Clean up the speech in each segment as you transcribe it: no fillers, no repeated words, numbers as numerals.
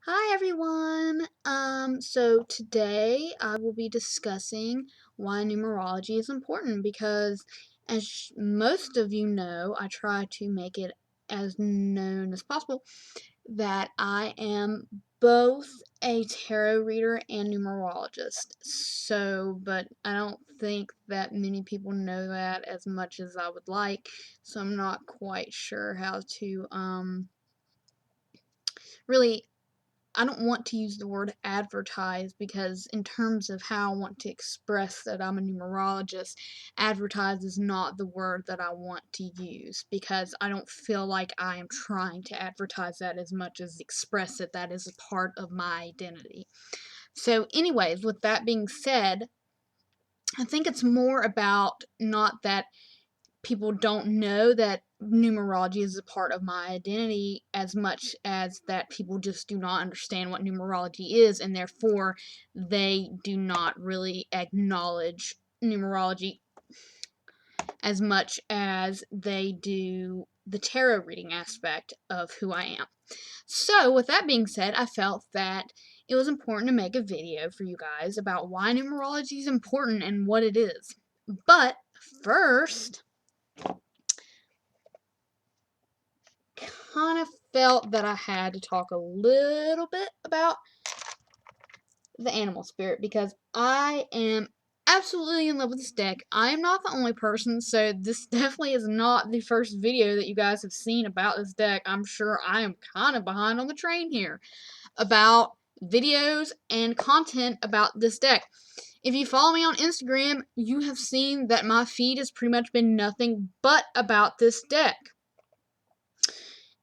Hi everyone. So today I will be discussing why numerology is important because as most of you know, I try to make it as known as possible that I am both a tarot reader and numerologist. But I don't think that many people know that as much as I would like, so I'm not quite sure how to really. I don't want to use the word advertise because, in terms of how I want to express that I'm a numerologist, advertise is not the word that I want to use because I don't feel like I am trying to advertise that as much as express it. That is a part of my identity. So, anyways, with that being said, I think it's more about not that people don't know that numerology is a part of my identity as much as that people just do not understand what numerology is, and therefore they do not really acknowledge numerology as much as they do the tarot reading aspect of who I am. So, with that being said, I felt that it was important to make a video for you guys about why numerology is important and what it is. But first, kind of felt that I had to talk a little bit about the animal spirit because I am absolutely in love with this deck. I am not the only person, so this definitely is not the first video that you guys have seen about this deck. I'm sure I am kind of behind on the train here about videos and content about this deck. If you follow me on Instagram, you have seen that my feed has pretty much been nothing but about this deck.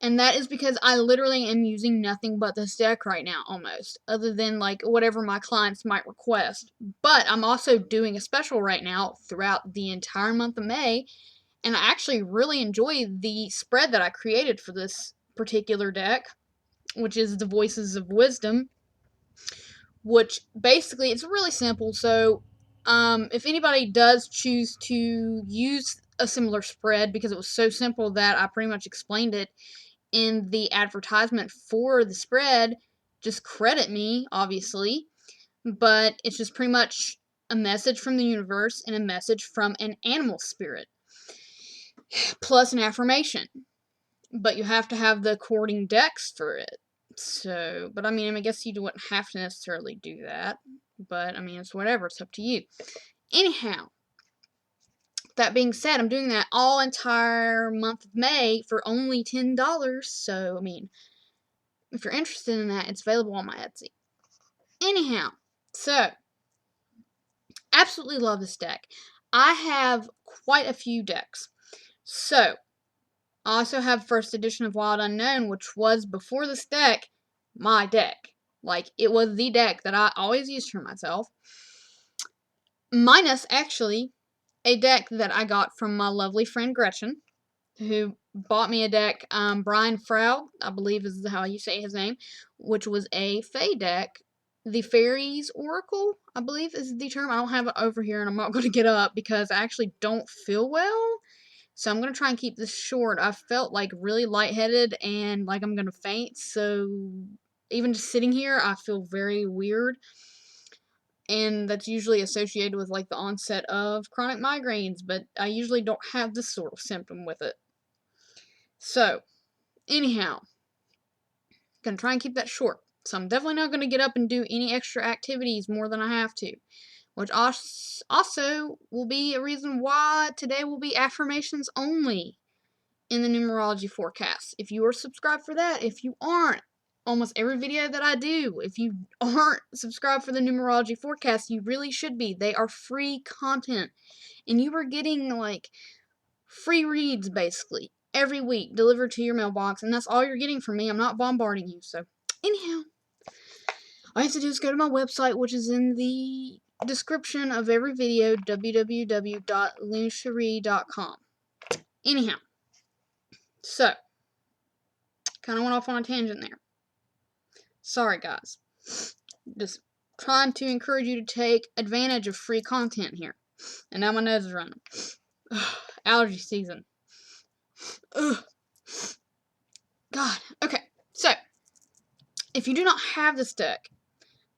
And that is because I literally am using nothing but this deck right now, almost. Other than, like, whatever my clients might request. But I'm also doing a special right now throughout the entire month of May. And I actually really enjoy the spread that I created for this particular deck, which is the Voices of Wisdom. Which, basically, it's really simple. So, if anybody does choose to use a similar spread, because it was so simple that I pretty much explained it in the advertisement for the spread, just credit me, obviously, but it's just pretty much a message from the universe and a message from an animal spirit, plus an affirmation. But you have to have the according decks for it. So, but I mean, I guess you wouldn't have to necessarily do that. But I mean, it's whatever, it's up to you. Anyhow, that being said, I'm doing that all entire month of May for only $10. So, I mean, if you're interested in that, it's available on my Etsy. Anyhow, so, absolutely love this deck. I have quite a few decks. So, I also have first edition of Wild Unknown, which was, before this deck, my deck. Like, it was the deck that I always used for myself. Minus, actually, a deck that I got from my lovely friend Gretchen, who bought me a deck, Brian Froud, I believe is how you say his name, which was a Fae deck. The Fairies Oracle, I believe is the term. I don't have it over here, and I'm not going to get up because I actually don't feel well. So I'm going to try and keep this short. I felt like really lightheaded and like I'm going to faint. So even just sitting here, I feel very weird. And that's usually associated with like the onset of chronic migraines, but I usually don't have this sort of symptom with it. So, anyhow, gonna try and keep that short. So I'm definitely not gonna get up and do any extra activities more than I have to. Which also will be a reason why today will be affirmations only in the numerology forecast. If you are subscribed for that, if you aren't, almost every video that I do, if you aren't subscribed for the numerology forecast, you really should be. They are free content. And you are getting, like, free reads, basically, every week delivered to your mailbox, and that's all you're getting from me. I'm not bombarding you. So, anyhow, all you have to do is go to my website, which is in the description of every video, www.lunecherie.com. Anyhow, so, kind of went off on a tangent there. Sorry, guys. Just trying to encourage you to take advantage of free content here. And now my nose is running. Allergy season. Ugh. God. Okay, so, if you do not have this deck,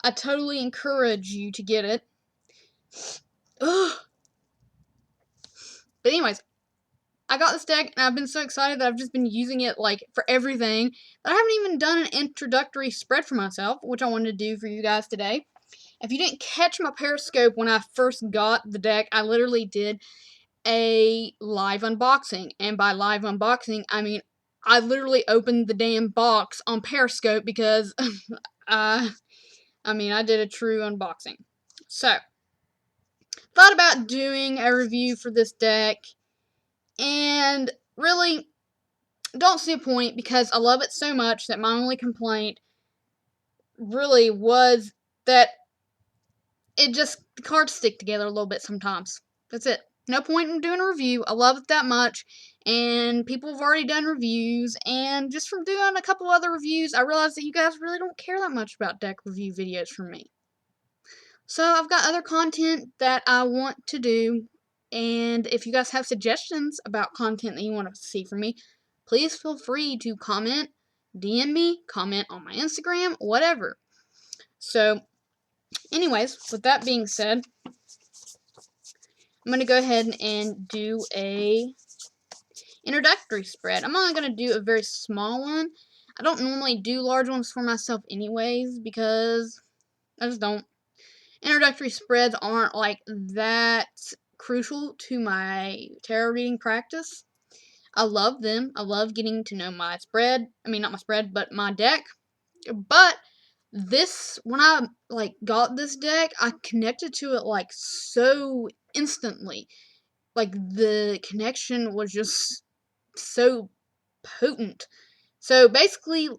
I totally encourage you to get it. Ugh. But anyways, I got this deck, and I've been so excited that I've just been using it, like, for everything. But I haven't even done an introductory spread for myself, which I wanted to do for you guys today. If you didn't catch my Periscope when I first got the deck, I literally did a live unboxing. And by live unboxing, I mean I literally opened the damn box on Periscope because I did a true unboxing. So, thought about doing a review for this deck, and really don't see a point because I love it so much that my only complaint really was that the cards stick together a little bit sometimes. That's it. No point in doing a review. I love it that much, and people have already done reviews, and just from doing a couple other reviews, I realized that you guys really don't care that much about deck review videos from me. So I've got other content that I want to do, and if you guys have suggestions about content that you want to see from me, please feel free to comment, DM me, comment on my Instagram, whatever. So, anyways, with that being said, I'm going to go ahead and do a introductory spread. I'm only going to do a very small one. I don't normally do large ones for myself anyways because I just don't. Introductory spreads aren't like that crucial to my tarot reading practice. I love them. I love getting to know my spread. I mean, not my spread, but my deck. But this, when I got this deck, I connected to it like so instantly. Like the connection was just so potent. So basically,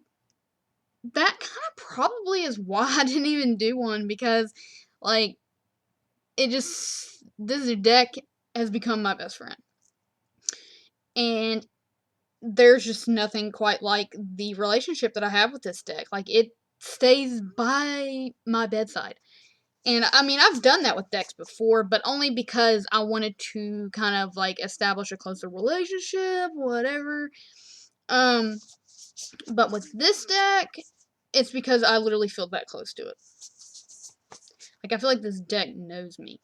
that kind of probably is why I didn't even do one, because like this deck has become my best friend. And there's just nothing quite like the relationship that I have with this deck. Like, it stays by my bedside. And, I mean, I've done that with decks before, but only because I wanted to kind of, like, establish a closer relationship, whatever. But with this deck, it's because I literally feel that close to it. Like, I feel like this deck knows me.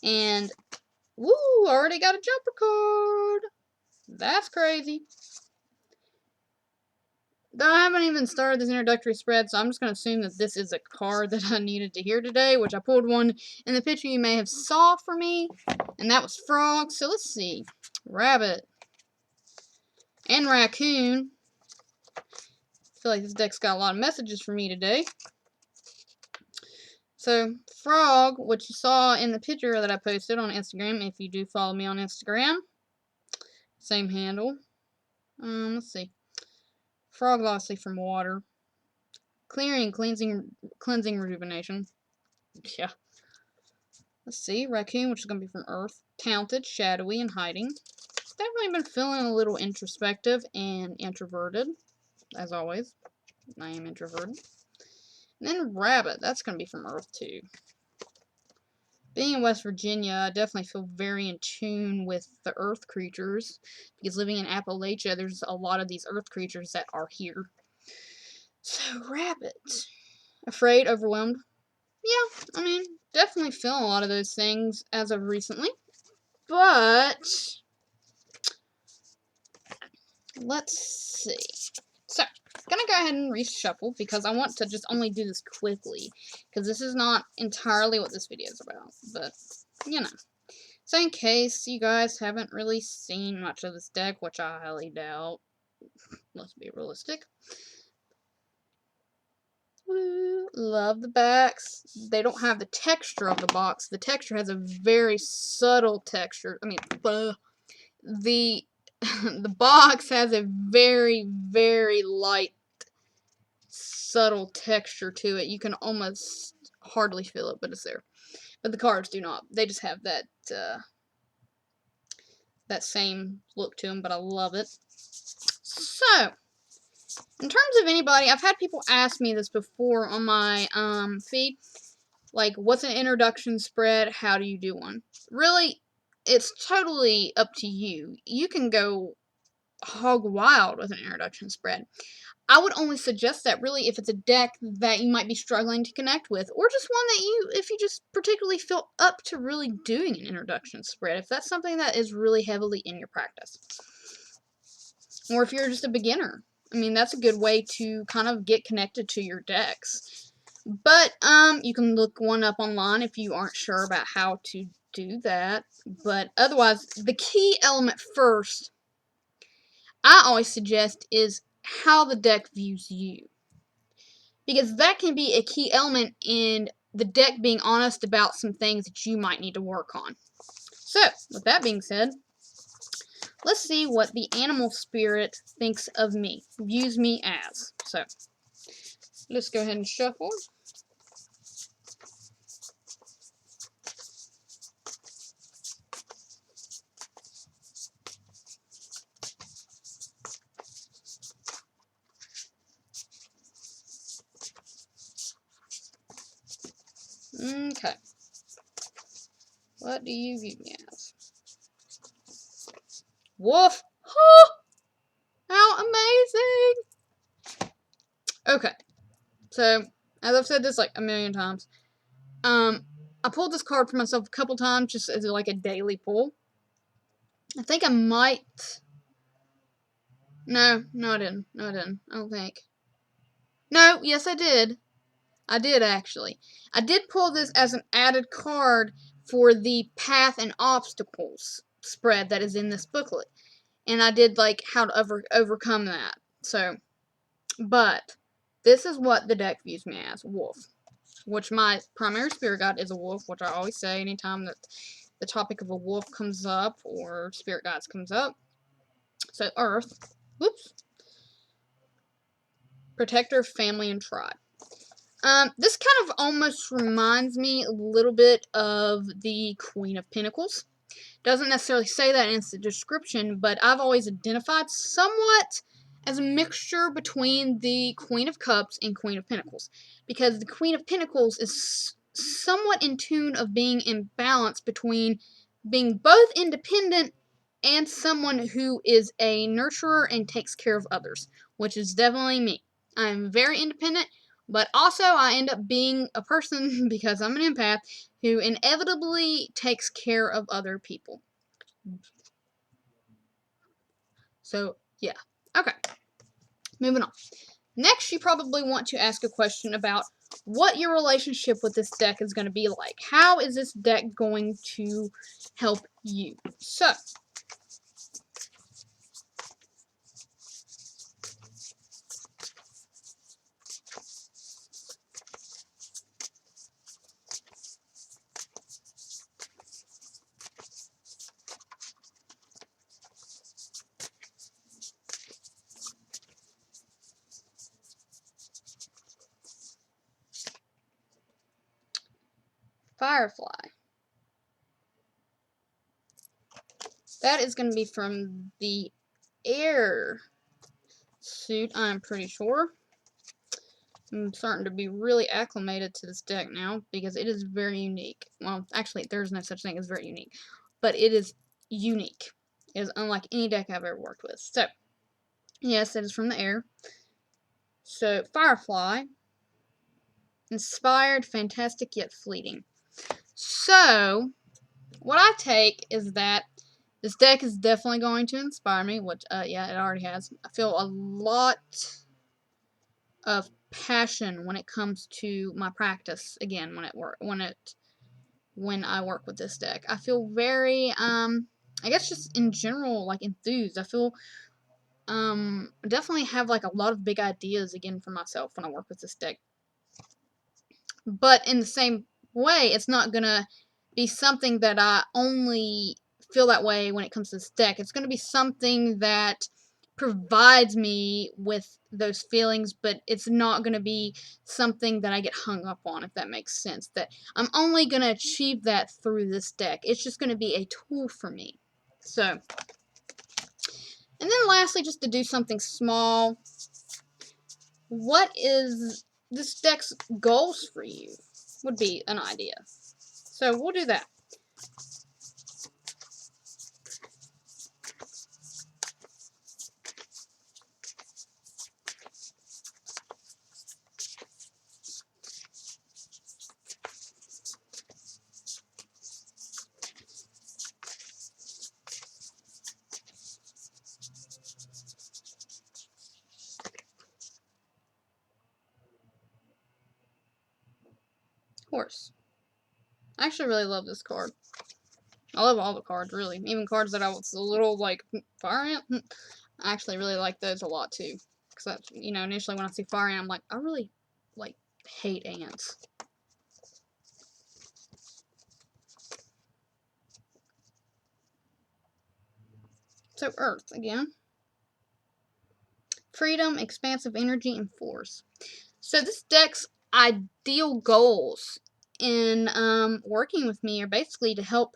And, woo, already got a jumper card. That's crazy. Though I haven't even started this introductory spread, so I'm just going to assume that this is a card that I needed to hear today, which I pulled one in the picture you may have saw for me, and that was Frog. So let's see. Rabbit. And Raccoon. I feel like this deck's got a lot of messages for me today. So, Frog, which you saw in the picture that I posted on Instagram, if you do follow me on Instagram. Same handle. Let's see. Frog, obviously from water. Clearing, cleansing, rejuvenation. Yeah. Let's see. Raccoon, which is going to be from Earth. Talented, shadowy, and hiding. Definitely been feeling a little introspective and introverted. As always. I am introverted. And then Rabbit. That's going to be from Earth, too. Being in West Virginia, I definitely feel very in tune with the Earth creatures. Because living in Appalachia, there's a lot of these Earth creatures that are here. So, Rabbit. Afraid, overwhelmed. Yeah, I mean, definitely feeling a lot of those things as of recently. But, let's see. So, I'm going to go ahead and reshuffle because I want to just only do this quickly. Because this is not entirely what this video is about. But, you know. So, in case you guys haven't really seen much of this deck, which I highly doubt. Let's be realistic. Woo, love the backs. They don't have the texture of the box. The texture has a very subtle texture. I mean, the box has a very, very light, subtle texture to it. You can almost hardly feel it, but it's there. But the cards do not. They just have that that same look to them, but I love it. So, in terms of anybody, I've had people ask me this before on my feed. Like, what's an introduction spread? How do you do one? Really, it's totally up to you. You can go hog wild with an introduction spread. I would only suggest that really if it's a deck that you might be struggling to connect with, or just one that if you just particularly feel up to really doing an introduction spread, if that's something that is really heavily in your practice. Or if you're just a beginner. I mean, that's a good way to kind of get connected to your decks. But, you can look one up online if you aren't sure about how to do that. But otherwise, the key element first, I always suggest, is how the deck views you. Because that can be a key element in the deck being honest about some things that you might need to work on. So, with that being said, let's see what the animal spirit thinks of me, views me as. So, let's go ahead and shuffle. Okay. What do you view me as? Wolf! Oh, how amazing! Okay. So, as I've said this like a million times, I pulled this card for myself a couple times just as like a daily pull. I think I might... No, I didn't. I don't think. No, yes I did. I did actually. I did pull this as an added card for the path and obstacles spread that is in this booklet. And I did like how to overcome that. So, but this is what the deck views me as, wolf. Which my primary spirit guide is a wolf, which I always say anytime that the topic of a wolf comes up or spirit guides comes up. So, earth. Whoops. Protector, family, and tribe. This kind of almost reminds me a little bit of the Queen of Pentacles. Doesn't necessarily say that in the description, but I've always identified somewhat as a mixture between the Queen of Cups and Queen of Pentacles. Because the Queen of Pentacles is somewhat in tune of being in balance between being both independent and someone who is a nurturer and takes care of others, which is definitely me. I'm very independent, but also I end up being a person, because I'm an empath, who inevitably takes care of other people. So, yeah. Okay. Moving on. Next, you probably want to ask a question about what your relationship with this deck is going to be like. How is this deck going to help you? So, Firefly. That is going to be from the air suit, I'm pretty sure. I'm starting to be really acclimated to this deck now because it is very unique. Well, actually, there's no such thing as very unique, but it is unique. It is unlike any deck I've ever worked with. So, yes, it is from the air. So, Firefly. Inspired, fantastic, yet fleeting. So, what I take is that this deck is definitely going to inspire me, which, yeah, it already has. I feel a lot of passion when it comes to my practice, again, when I work with this deck. I feel very, I guess just in general, like, enthused. I feel, definitely have, like, a lot of big ideas, again, for myself when I work with this deck. But in the same way, it's not gonna be something that I only feel that way when it comes to this deck. It's gonna be something that provides me with those feelings, but it's not gonna be something that I get hung up on, if that makes sense. That I'm only gonna achieve that through this deck. It's just gonna be a tool for me. So, and then lastly, just to do something small, what is this deck's goals for you? Would be an idea. So we'll do that. Horse. I actually really love this card. I love all the cards, really. Even cards that I was a little, like, fire ant. I actually really like those a lot, too. Because, you know, initially when I see fire ant, I'm like, I really, like, hate ants. So, Earth, again. Freedom, expansive energy, and force. So, this deck's ideal goals in working with me are basically to help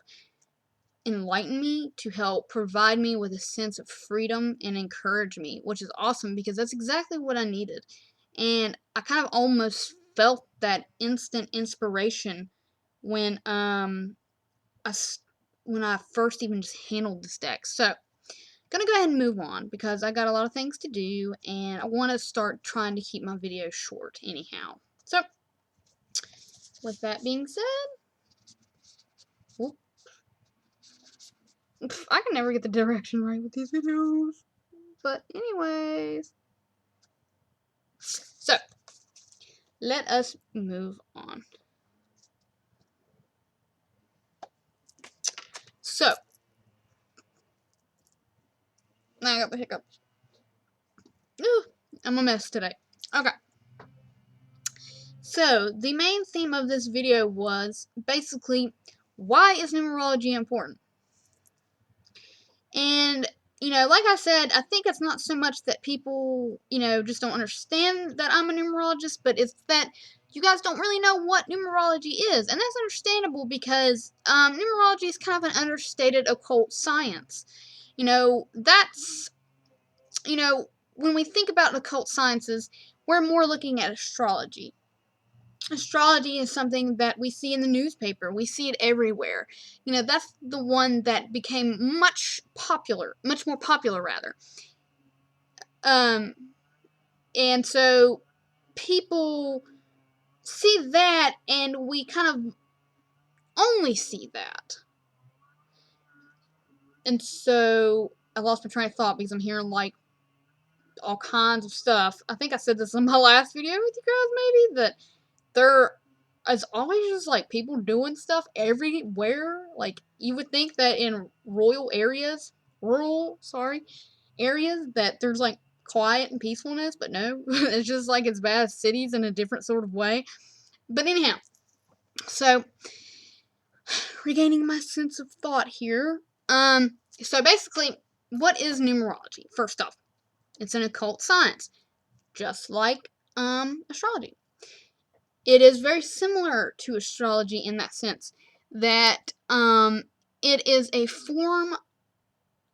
enlighten me, to help provide me with a sense of freedom and encourage me, which is awesome because that's exactly what I needed. And I kind of almost felt that instant inspiration when when I first even just handled this deck. So, gonna go ahead and move on because I got a lot of things to do and I want to start trying to keep my videos short anyhow. So, with that being said, whoop, I can never get the direction right with these videos. But anyways, so let us move on. So, I got the hiccups. Ooh, I'm a mess today. Okay. So, the main theme of this video was basically, why is numerology important? And, you know, like I said, I think it's not so much that people, you know, just don't understand that I'm a numerologist, but it's that you guys don't really know what numerology is. And that's understandable because numerology is kind of an understated occult science. You know, that's, you know, when we think about occult sciences, we're more looking at astrology. Astrology is something that we see in the newspaper. We see it everywhere. You know, that's the one that became much more popular rather. And so people see that and we kind of only see that. And so I lost my train of thought because I'm hearing like all kinds of stuff. I think I said this in my last video with you guys maybe, that there is always just like people doing stuff everywhere. Like you would think that in rural areas that there's like quiet and peacefulness, but no, it's just like as bad as cities in a different sort of way. But anyhow, so regaining my sense of thought here. So basically, what is numerology? First off, it's an occult science, just like astrology. It is very similar to astrology in that sense that it is a form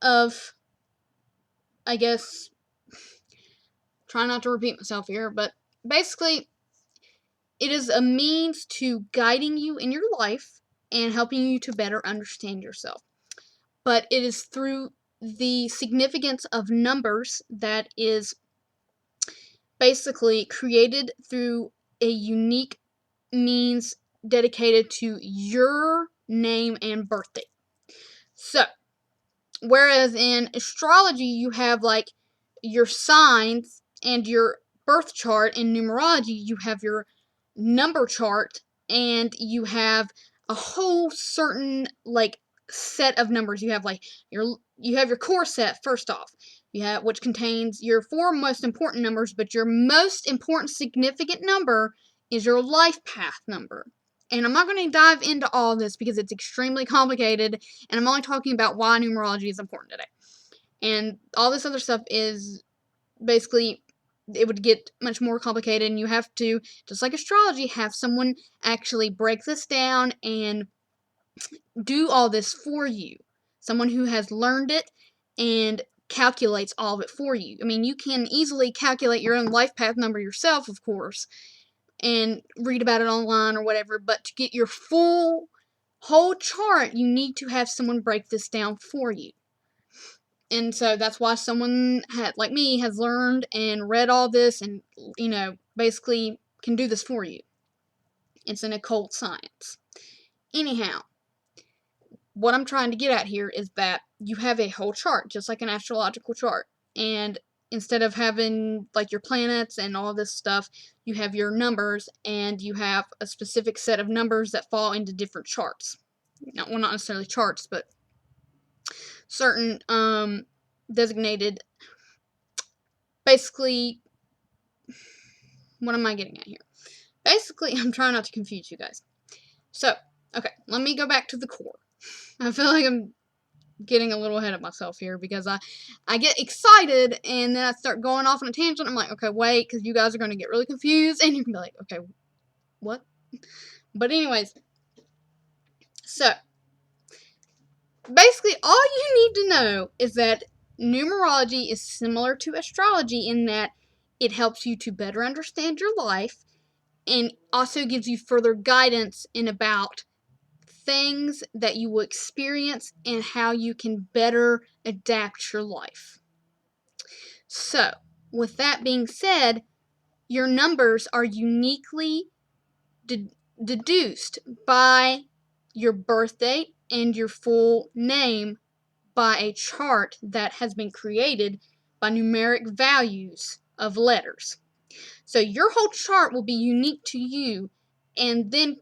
of, I guess, try not to repeat myself here, but basically it is a means to guiding you in your life and helping you to better understand yourself. But it is through the significance of numbers that is basically created through a unique means dedicated to your name and birthday. So, whereas in astrology you have like your signs and your birth chart, in numerology you have your number chart and you have a whole certain like set of numbers. You have like your core set first off. You have, which contains your four most important numbers, but your most important significant number is your life path number. And I'm not going to dive into all this because it's extremely complicated, and I'm only talking about why numerology is important today. And all this other stuff is basically, it would get much more complicated, and you have to, just like astrology, have someone actually break this down and do all this for you. Someone who has learned it and calculates all of it for you. I mean, you can easily calculate your own life path number yourself, of course, and read about it online or whatever, but to get your whole chart, you need to have someone break this down for you. And so that's why someone like me has learned and read all this and, you know, basically can do this for you. It's an occult science. Anyhow, what I'm trying to get at here is that you have a whole chart, just like an astrological chart. And instead of having like your planets and all this stuff, you have your numbers, and you have a specific set of numbers that fall into different charts. Well, not necessarily charts, but certain designated, basically, what am I getting at here? Basically, I'm trying not to confuse you guys. So, okay, let me go back to the core. I feel like I'm getting a little ahead of myself here because I get excited and then I start going off on a tangent. I'm like, okay, wait, because you guys are going to get really confused and you can be like, okay, what? But anyways, so basically all you need to know is that numerology is similar to astrology in that it helps you to better understand your life and also gives you further guidance in about things that you will experience and how you can better adapt your life. So, with that being said, your numbers are uniquely deduced by your birth date and your full name by a chart that has been created by numeric values of letters. So your whole chart will be unique to you, and then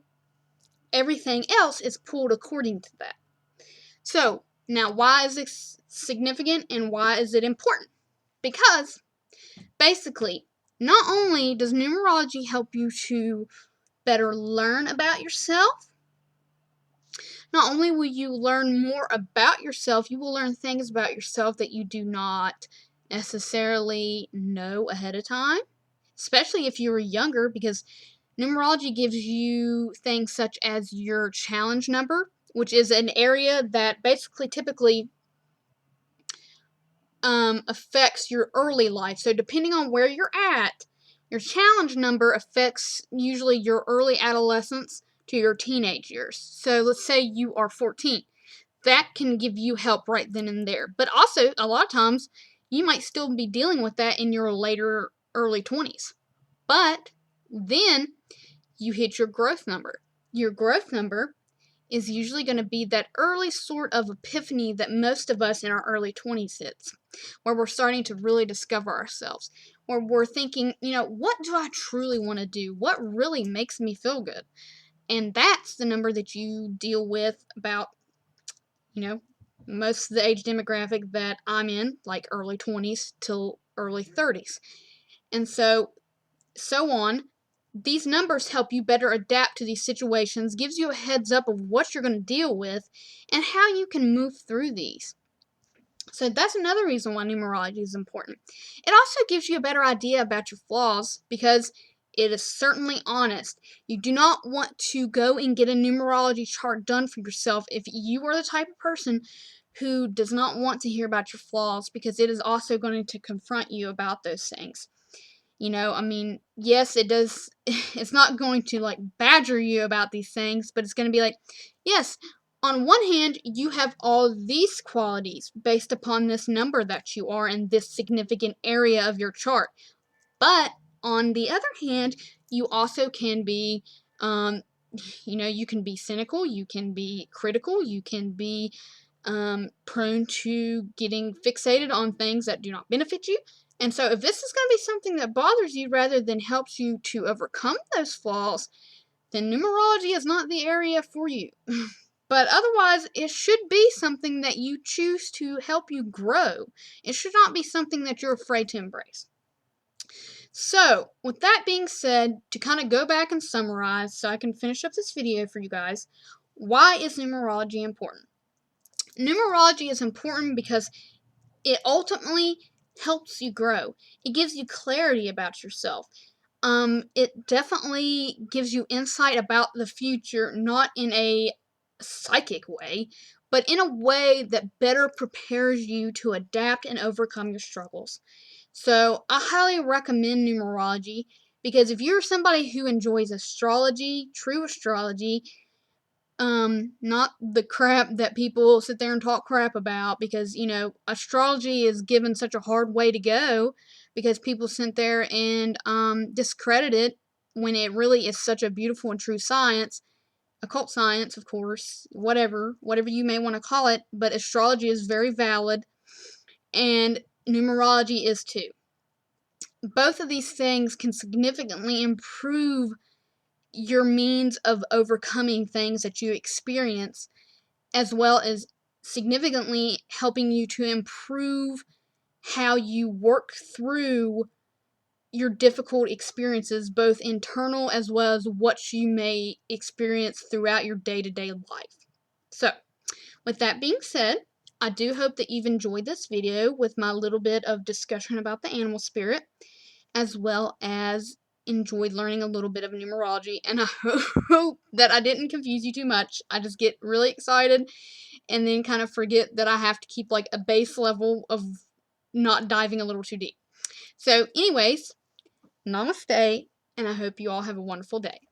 everything else is pulled according to that. So, now why is this significant and why is it important? Because, basically, not only does numerology help you to better learn about yourself, not only will you learn more about yourself, you will learn things about yourself that you do not necessarily know ahead of time, especially if you were younger, because numerology gives you things such as your challenge number, which is an area that basically typically affects your early life. So depending on where you're at, your challenge number affects usually your early adolescence to your teenage years. So let's say you are 14. That can give you help right then and there. But also, a lot of times, you might still be dealing with that in your later early 20s. But then you hit your growth number. Your growth number is usually going to be that early sort of epiphany that most of us in our early 20s hits, where we're starting to really discover ourselves, where we're thinking, what do I truly want to do? What really makes me feel good? And that's the number that you deal with about, most of the age demographic that I'm in, like early 20s till early 30s. And so on. These numbers help you better adapt to these situations, gives you a heads up of what you're going to deal with, and how you can move through these. So that's another reason why numerology is important. It also gives you a better idea about your flaws because it is certainly honest. You do not want to go and get a numerology chart done for yourself if you are the type of person who does not want to hear about your flaws, because it is also going to confront you about those things. Yes, it does. It's not going to like badger you about these things, but it's going to be like, yes, on one hand, you have all these qualities based upon this number that you are in this significant area of your chart. But on the other hand, you also can be, you can be cynical, you can be critical, you can be prone to getting fixated on things that do not benefit you. And so if this is going to be something that bothers you rather than helps you to overcome those flaws, then numerology is not the area for you. But otherwise, it should be something that you choose to help you grow. It should not be something that you're afraid to embrace. So, with that being said, to kind of go back and summarize so I can finish up this video for you guys, why is numerology important? Numerology is important because it ultimately helps you grow. It gives you clarity about yourself. It definitely gives you insight about the future, not in a psychic way, but in a way that better prepares you to adapt and overcome your struggles. So, I highly recommend numerology because if you're somebody who enjoys astrology, true astrology, not the crap that people sit there and talk crap about, because, astrology is given such a hard way to go because people sit there and, discredit it when it really is such a beautiful and true science. Occult science, of course, whatever you may want to call it, but astrology is very valid, and numerology is too. both of these things can significantly improve your means of overcoming things that you experience, as well as significantly helping you to improve how you work through your difficult experiences, both internal as well as what you may experience throughout your day-to-day life. So, with that being said, I do hope that you've enjoyed this video with my little bit of discussion about the animal spirit, as well as enjoyed learning a little bit of numerology, and I hope that I didn't confuse you too much. I just get really excited and then kind of forget that I have to keep like a base level of not diving a little too deep. So anyways, namaste, and I hope you all have a wonderful day.